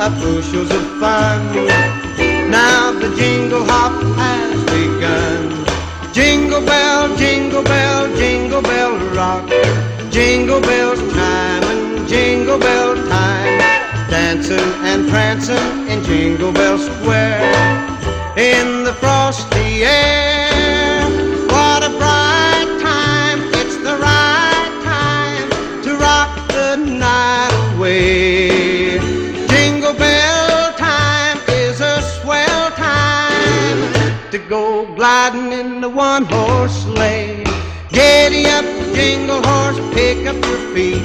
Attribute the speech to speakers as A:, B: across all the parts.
A: of bushels of fun. Now the jingle hop has begun. Jingle bell, jingle bell, jingle bell rock. Jingle bells chime and jingle bell time. Dancing and prancing in Jingle Bell Square. In the frosty air, what a bright time. It's the right time to rock the night away. Jingle bell time is a swell time to go gliding in the one-horse sleigh. Giddy up, jingle horse, pick up your feet.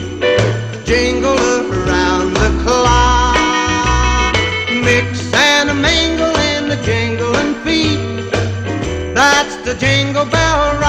A: Jingle around the clock. Mix and a mingle in the jingling feet. That's the Jingle Bell